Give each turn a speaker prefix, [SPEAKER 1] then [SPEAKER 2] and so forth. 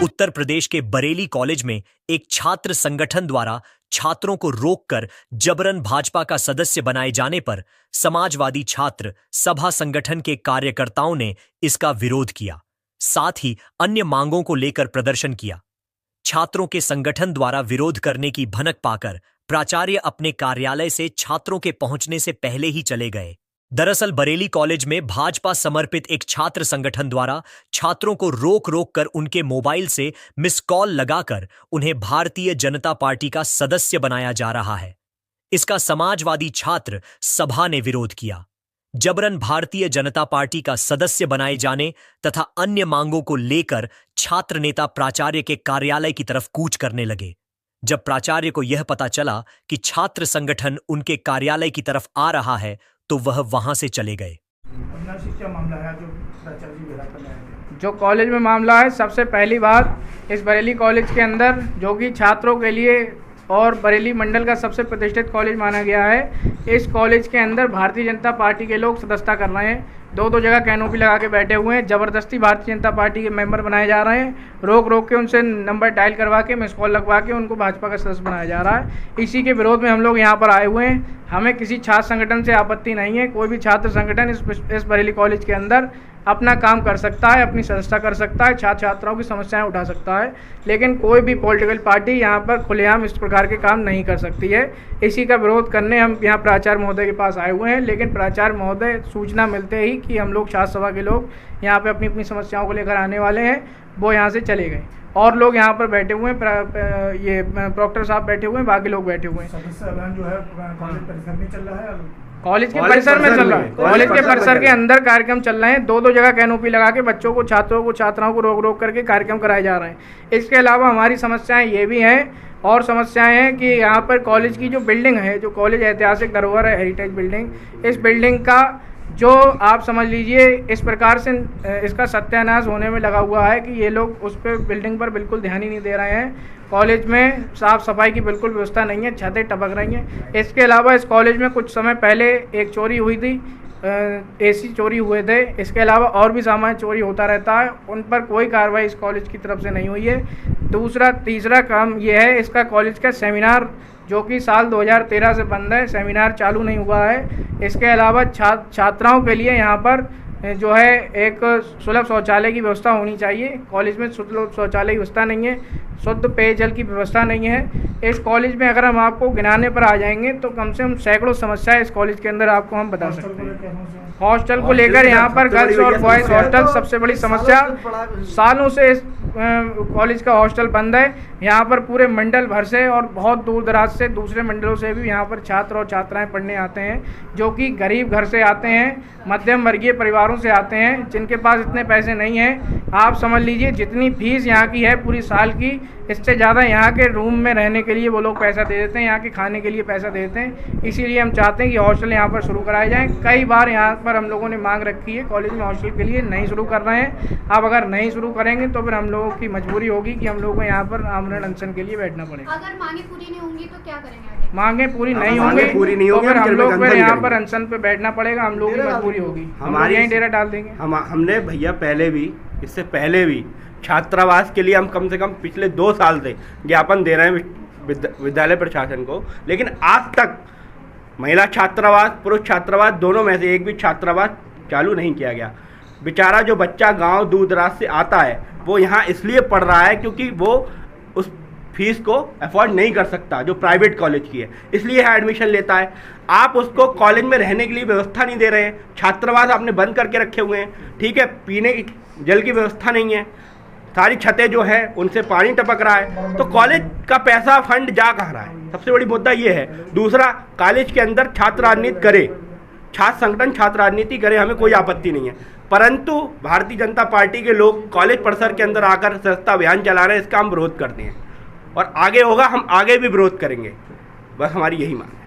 [SPEAKER 1] उत्तर प्रदेश के बरेली कॉलेज में एक छात्र संगठन द्वारा छात्रों को रोककर जबरन भाजपा का सदस्य बनाए जाने पर समाजवादी छात्र सभा संगठन के कार्यकर्ताओं ने इसका विरोध किया। साथ ही अन्य मांगों को लेकर प्रदर्शन किया। छात्रों के संगठन द्वारा विरोध करने की भनक पाकर प्राचार्य अपने कार्यालय से छात्रों के पहुंचने से पहले ही चले गए। दरअसल बरेली कॉलेज में भाजपा समर्पित एक छात्र संगठन द्वारा छात्रों को रोक रोक कर उनके मोबाइल से मिस कॉल लगाकर उन्हें भारतीय जनता पार्टी का सदस्य बनाया जा रहा है। इसका समाजवादी छात्र सभा ने विरोध किया। जबरन भारतीय जनता पार्टी का सदस्य बनाए जाने तथा अन्य मांगों को लेकर छात्र नेता प्राचार्य के कार्यालय की तरफ कूच करने लगे। जब प्राचार्य को यह पता चला कि छात्र संगठन उनके कार्यालय की तरफ आ रहा है तो वह वहां से चले गए।
[SPEAKER 2] क्या मामला है जो कॉलेज में मामला है? सबसे पहली बात, इस बरेली कॉलेज के अंदर जो कि छात्रों के लिए और बरेली मंडल का सबसे प्रतिष्ठित कॉलेज माना गया है, इस कॉलेज के अंदर भारतीय जनता पार्टी के लोग सदस्यता कर रहे हैं। दो जगह कैनोपी लगा के बैठे हुए हैं। ज़बरदस्ती भारतीय जनता पार्टी के मेंबर बनाए जा रहे हैं। रोक रोक के उनसे नंबर डायल करवा के मिस कॉल लगवा के उनको भाजपा का सदस्य बनाया जा रहा है। इसी के विरोध में हम लोग यहाँ पर आए हुए हैं। हमें किसी छात्र संगठन से आपत्ति नहीं है। कोई भी छात्र संगठन इस बरेली कॉलेज के अंदर अपना काम कर सकता है, अपनी सदस्यता कर सकता है, छात्र छात्राओं की समस्याएं उठा सकता है, लेकिन कोई भी पॉलिटिकल पार्टी यहाँ पर खुलेआम इस प्रकार के काम नहीं कर सकती है। इसी का विरोध करने हम यहाँ प्राचार्य महोदय के पास आए हुए हैं, लेकिन प्राचार्य महोदय सूचना मिलते ही कि हम लोग छात्र सभा के लोग यहाँ पे अपनी अपनी समस्याओं को लेकर आने वाले हैं, वो यहाँ से चले गए। और लोग यहाँ पर बैठे हुए हैं, ये प्रॉक्टर साहब बैठे हुए हैं, बाकी लोग बैठे हुए हैं।
[SPEAKER 3] सदस्य अभियान जो है कॉलेज परिसर में चल रहा है,
[SPEAKER 2] कॉलेज के परिसर में चल रहा है। कॉलेज के परिसर के अंदर कार्यक्रम चल रहे हैं। दो जगह कैनोपी लगा के बच्चों को, छात्रों को, छात्राओं को रोक रोक करके कार्यक्रम कराए जा रहे हैं। इसके अलावा हमारी समस्याएं ये भी हैं और समस्याएं हैं कि यहाँ पर कॉलेज की जो बिल्डिंग है, जो कॉलेज ऐतिहासिक धरोहर है, हेरिटेज बिल्डिंग, इस बिल्डिंग का जो आप समझ लीजिए इस प्रकार से इसका सत्यानाश होने में लगा हुआ है कि ये लोग उस पर बिल्डिंग पर बिल्कुल ध्यान ही नहीं दे रहे हैं। कॉलेज में साफ़ सफाई की बिल्कुल व्यवस्था नहीं है, छतें टपक रही हैं। इसके अलावा इस कॉलेज में कुछ समय पहले एक चोरी हुई थी, एसी चोरी हुए थे। इसके अलावा और भी सामान चोरी होता रहता है, उन पर कोई कार्रवाई इस कॉलेज की तरफ से नहीं हुई है। तीसरा काम यह है, इसका कॉलेज का सेमिनार जो कि साल 2013 से बंद है, सेमिनार चालू नहीं हुआ है। इसके अलावा छात्राओं के लिए यहाँ पर जो है एक सुलभ शौचालय की व्यवस्था होनी चाहिए। कॉलेज में सुलभ शौचालय की व्यवस्था नहीं है, शुद्ध पेयजल की व्यवस्था नहीं है। इस कॉलेज में अगर हम आपको गिनाने पर आ जाएंगे तो कम से कम सैकड़ों समस्याएं इस कॉलेज के अंदर आपको हम बता सकते हैं। हॉस्टल को लेकर यहाँ पर गर्ल्स और बॉयज़ हॉस्टल सबसे बड़ी समस्या। सालों से इस कॉलेज का हॉस्टल बंद है। यहाँ पर पूरे मंडल भर से और बहुत दूर दराज से, दूसरे मंडलों से भी यहाँ पर छात्र और छात्राएं पढ़ने आते हैं, जो कि गरीब घर से आते हैं, मध्यम वर्गीय परिवारों से आते हैं, जिनके पास इतने पैसे नहीं हैं। आप समझ लीजिए जितनी फीस यहाँ की है पूरी साल की, इससे ज़्यादा यहाँ के रूम में रहने के लिए वो लोग पैसा दे देते हैं, यहाँ के खाने के लिए पैसा दे देते हैं। इसीलिए हम चाहते हैं कि हॉस्टल यहाँ पर शुरू कराए जाएँ। कई बार यहाँ पर हम लोगों ने मांग रखी है, कॉलेज में हॉस्टल के लिए नहीं शुरू कर रहे हैं। अब अगर नहीं शुरू करेंगे तो फिर हम लोगों की मजबूरी होगी कि हम लोगों को यहाँ पर आमरण अनशन के लिए बैठना पड़ेगा।
[SPEAKER 4] अगर मांगे पूरी नहीं होंगी तो क्या करेंगे आगे?
[SPEAKER 2] मांगे पूरी नहीं होंगी तो फिर हम लोग फिर यहाँ पर अनशन पे बैठना पड़ेगा। हम लोगों की मजबूरी होगी, हमारे यहीं डेरा डाल देंगे।
[SPEAKER 5] हमने भैया पहले भी, इससे पहले भी छात्रावास के लिए हम कम से कम पिछले 2 साल से ज्ञापन दे रहे हैं विद्यालय प्रशासन को, लेकिन आज तक महिला छात्रावास, पुरुष छात्रावास दोनों में से एक भी छात्रावास चालू नहीं किया गया। बेचारा जो बच्चा गांव दूर दराज से आता है वो यहाँ इसलिए पढ़ रहा है क्योंकि वो उस फीस को अफोर्ड नहीं कर सकता जो प्राइवेट कॉलेज की है, इसलिए यहाँ एडमिशन लेता है। आप उसको कॉलेज में रहने के लिए व्यवस्था नहीं दे रहे हैं। छात्रावास आपने बंद करके रखे हुए हैं, ठीक है, पीने की जल की व्यवस्था नहीं है, सारी छतें जो है उनसे पानी टपक रहा है, तो कॉलेज का पैसा फंड जा कहाँ रहा है? सबसे बड़ी मुद्दा ये है। दूसरा, कॉलेज के अंदर छात्र राजनीति करे, छात्र संगठन छात्र राजनीति करे, हमें कोई आपत्ति नहीं है, परंतु भारतीय जनता पार्टी के लोग कॉलेज परिसर के अंदर आकर सदस्यता अभियान चला रहे हैं। इसका हम विरोध करते हैं और आगे होगा, हम आगे भी विरोध करेंगे। बस हमारी यही मांग है।